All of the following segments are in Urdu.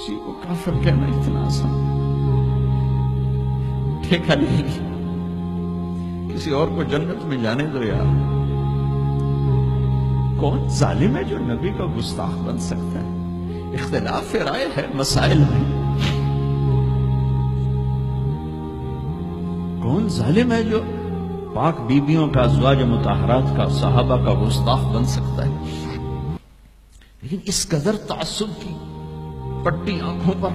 کسی کو کافر کہنا اتنا آسان ٹھیکا نہیں، کسی اور کو جنت میں جانے دو یار۔ کون ظالم ہے جو نبی کا گستاخ بن سکتا ہے؟ اختلاف رائے ہے مسائل میں، کون ظالم ہے جو پاک بیبیوں کا، ازواج مطہرات کا، صحابہ کا گستاخ بن سکتا ہے؟ لیکن اس قدر تعصب کی پٹی آنکھوں پر،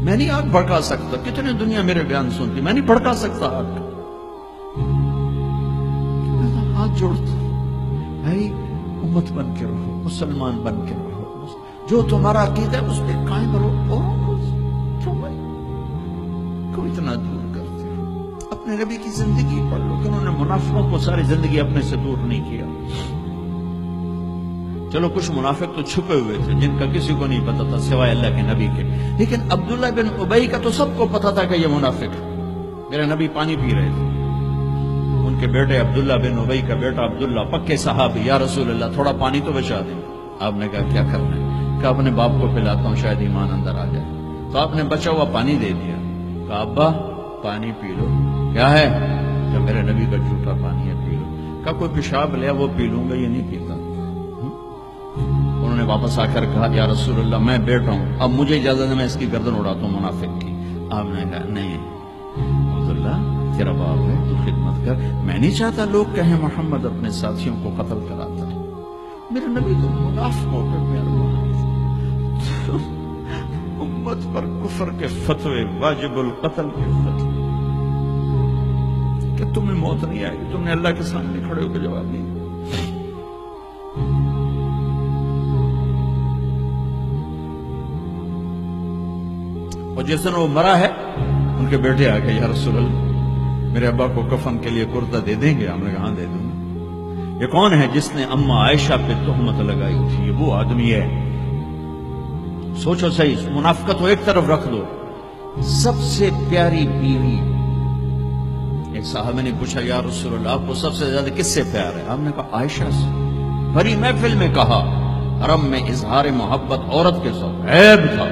میں نہیں آگ بھڑکا سکتا، کتنے دنیا میرے بیان سنتی، میں نہیں بھڑکا سکتا آگ، ہاتھ جوڑتا بھائی امت بن کے رہو، مسلمان بن کے رہو، جو تمہارا عقیدہ ہے اس پہ قائم رہو، کیوں بھائی کیوں اتنا دور کرتے ہو؟ اپنے نبی کی زندگی پڑھ لو کہ انہوں نے منافقوں کو ساری زندگی اپنے سے دور نہیں کیا۔ چلو کچھ منافق تو چھپے ہوئے تھے جن کا کسی کو نہیں پتا تھا سوائے اللہ کے نبی کے، لیکن عبداللہ بن ابی کا تو سب کو پتا تھا کہ یہ منافق ہے۔ میرے نبی پانی پی رہے تھے، ان کے بیٹے عبداللہ بن ابی کا بیٹا عبداللہ پکے صحابی، یا رسول اللہ تھوڑا پانی تو بچا دیں۔ آپ نے کہا کیا کرنا ہے؟ کہ اپنے باپ کو پلاتا ہوں شاید ایمان اندر آ جائے، تو آپ نے بچا ہوا پانی دے دیا، کہا ابا پانی پی لو۔ کیا ہے؟ کہ میرے نبی کا جھوٹا پانی ہے، پی لو۔ کہا کوئی پیشاب لیا وہ پی لوں گا، یہ نہیں پیتا۔ انہوں نے واپس آ کر کہا یا رسول اللہ میں بیٹا ہوں، اب مجھے اجازت ہے میں اس کی گردن اڑاتا ہوں منافق کی۔ آپ نے کہا نہیں عبداللہ تیرا باپ ہے، تو خدمت کر، میں نہیں چاہتا لوگ کہیں محمد اپنے ساتھیوں کو قتل کراتا ہے۔ میرے نبی تو منافقوں پہ مہربان، امت پر کفر کے فتوے، واجب القتل کے فتوے، کہ تمہیں موت نہیں آئے گی، تم نے اللہ کے سامنے کھڑے ہو کے جواب دیا۔ اور جس دن وہ مرا ہے ان کے بیٹے آ گئے یا رسول اللہ میرے ابا کو کفن کے لیے کرتا دے دیں گے؟ ہم نے کہا دے دوں گا۔ یہ کون ہے جس نے اما عائشہ پہ تہمت لگائی تھی؟ یہ وہ آدمی ہے۔ سوچو صحیح، منافقت کو ایک طرف رکھ دو، سب سے پیاری بیوی۔ ایک صحابہ نے پوچھا یا رسول اللہ آپ کو سب سے زیادہ کس سے پیار ہے؟ آپ نے کہا عائشہ سے۔ بڑی محفل میں کہا، حرم میں اظہار محبت عورت کے ساتھ عیب تھا،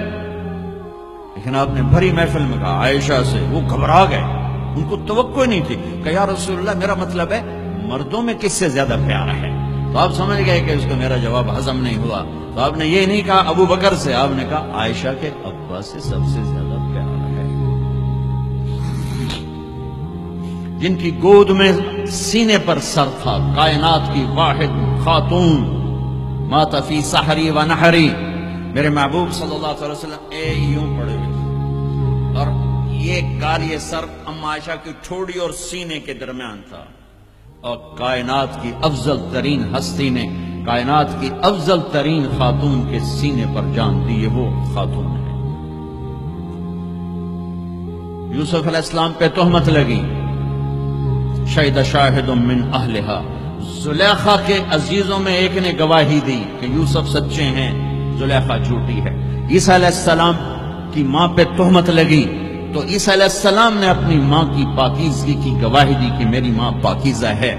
لیکن آپ نے بھری محفل میں کہا عائشہ سے۔ وہ گھبرا گئے، ان کو توقع نہیں تھی کہ یا رسول اللہ میرا مطلب ہے مردوں میں کس سے زیادہ پیار ہے؟ تو آپ سمجھ گئے کہ اس کو میرا جواب ہضم نہیں ہوا، تو آپ نے یہ نہیں کہا ابو بکر سے، آپ نے کہا عائشہ کے ابا سے سب سے زیادہ پیار ہے، جن کی گود میں سینے پر سر تھا، کائنات کی واحد خاتون، مات فی سحری و نحری۔ میرے محبوب صلی اللہ علیہ وسلم یوں پڑے ہوئے تھے، اور یہ سر اما عائشہ کی ٹھوڑی اور سینے کے درمیان تھا، اور کائنات کی افضل ترین ہستی نے، کائنات کی افضل ترین خاتون کے سینے پر جان دی، یہ وہ خاتون ہے۔ یوسف علیہ السلام پہ تہمت لگی، شہد شاہد من اہلہا، زلیخا کے عزیزوں میں ایک نے گواہی دی کہ یوسف سچے ہیں، زلیخا جھوٹی ہے۔ عیسیٰ علیہ السلام کی ماں پہ تہمت لگی تو عیسیٰ علیہ السلام نے اپنی ماں کی پاکیزگی کی گواہی دی کہ میری ماں پاکیزہ ہے۔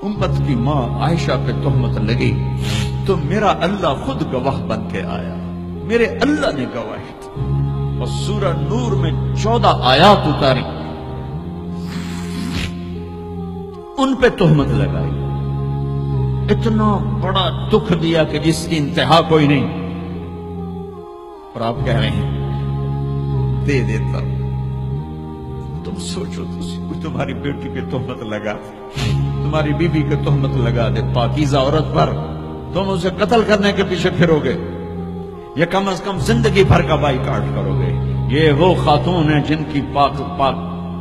امت کی ماں عائشہ پہ تہمت لگی تو میرا اللہ خود گواہ بن کے آیا، میرے اللہ نے گواہی دی، اور سورہ نور میں 14 آیات اتاری، ان پہ تہمت لگائی، اتنا بڑا دکھ دیا کہ جس کی انتہا کوئی نہیں، اور آپ کہہ رہے ہیں دے دیتا۔ تم سوچو، کوئی تمہاری بیٹی پہ تہمت لگا دے، تمہاری بیوی پہ تہمت لگا دے، پاکیزہ عورت پر، تم اسے قتل کرنے کے پیچھے پھرو گے، یا کم از کم زندگی بھر کا بائیکاٹ کرو گے۔ یہ وہ خاتون ہیں جن کی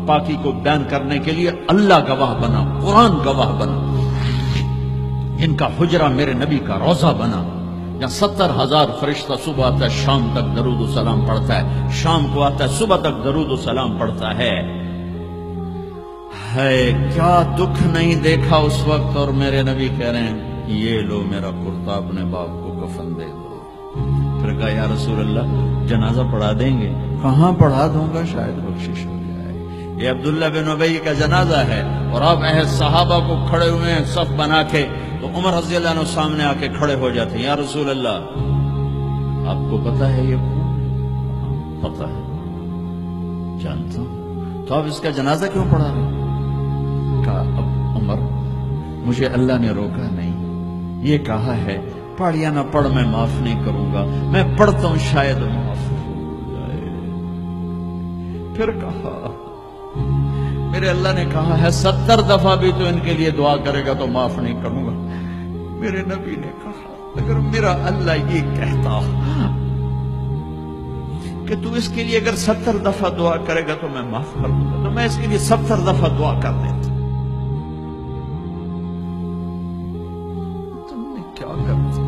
پاکی کو بیان کرنے کے لیے اللہ گواہ بنا، قرآن گواہ بنا، جن کا حجرہ میرے نبی کا روضہ بنا، یا 70,000 فرشتہ صبح آتا ہے شام تک درود و سلام پڑھتا ہے، شام کو آتا ہے صبح تک درود و سلام پڑھتا ہے۔ کیا دکھ نہیں دیکھا اس وقت، اور میرے نبی کہہ رہے ہیں یہ لو میرا کرتا اپنے باپ کو کفن دے دو۔ پھر کہا یا رسول اللہ جنازہ پڑھا دیں گے؟ کہاں پڑھا دوں گا، شاید بخشش ہو جائے۔ یہ عبداللہ بن ابی کا جنازہ ہے اور آپ اہل صحابہ کو کھڑے ہوئے ہیں صف بنا کے، تو عمر رضی اللہ عنہ سامنے آ کے کھڑے ہو جاتے ہیں، یا رسول اللہ آپ کو پتا ہے یہ کون؟ پتا ہے، جانتا ہوں، تو آپ اس کا جنازہ کیوں پڑھا رہے ہیں؟ کہا اب عمر مجھے اللہ نے روکا نہیں، یہ کہا ہے پڑھ یا نہ پڑھ میں معاف نہیں کروں گا، میں پڑھتا ہوں شاید معاف ہو جائے۔ پھر کہا میرے اللہ نے کہا ہے 70 دفعہ بھی تو ان کے لیے دعا کرے گا تو معاف نہیں کروں گا۔ میرے نبی نے کہا اگر میرا اللہ یہ کہتا کہ تو اس کے لیے اگر 70 دفعہ دعا کرے گا تو میں معاف کر دوں گا، تو میں اس کے لیے 70 دفعہ دعا کر دیتا۔ تم نے کیا کرتا؟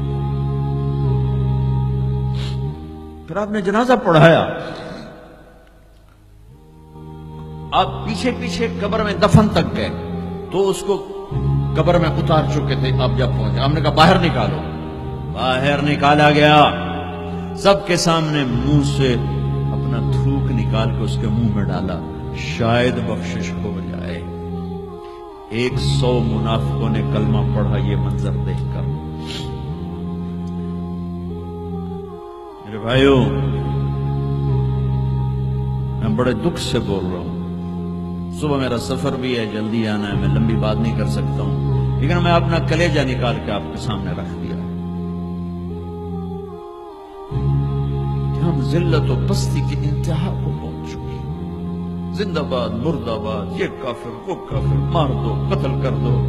پھر آپ نے جنازہ پڑھایا، آپ پیچھے پیچھے قبر میں دفن تک گئے تو اس کو قبر میں اتار چکے تھے، آپ جب پہنچے ہم نے کہا باہر نکالو، باہر نکالا گیا، سب کے سامنے منہ سے اپنا تھوک نکال کے اس کے منہ میں ڈالا، شاید بخشش ہو جائے۔ 100 منافقوں نے کلمہ پڑھا یہ منظر دیکھ کر۔ میرے بھائیوں میں بڑے دکھ سے بول رہا ہوں، صبح میرا سفر بھی ہے، جلدی آنا ہے، میں لمبی بات نہیں کر سکتا ہوں، لیکن میں اپنا کلیجہ نکال کے آپ کے سامنے رکھ دیا کہ ہم ذلت و پستی کی انتہا کو پہنچ چکے، زندہ باد مردہ باد، یہ کافر وہ کافر، مار دو قتل کر دو۔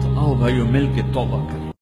تو آؤ بھائیو مل کے توبہ کریں۔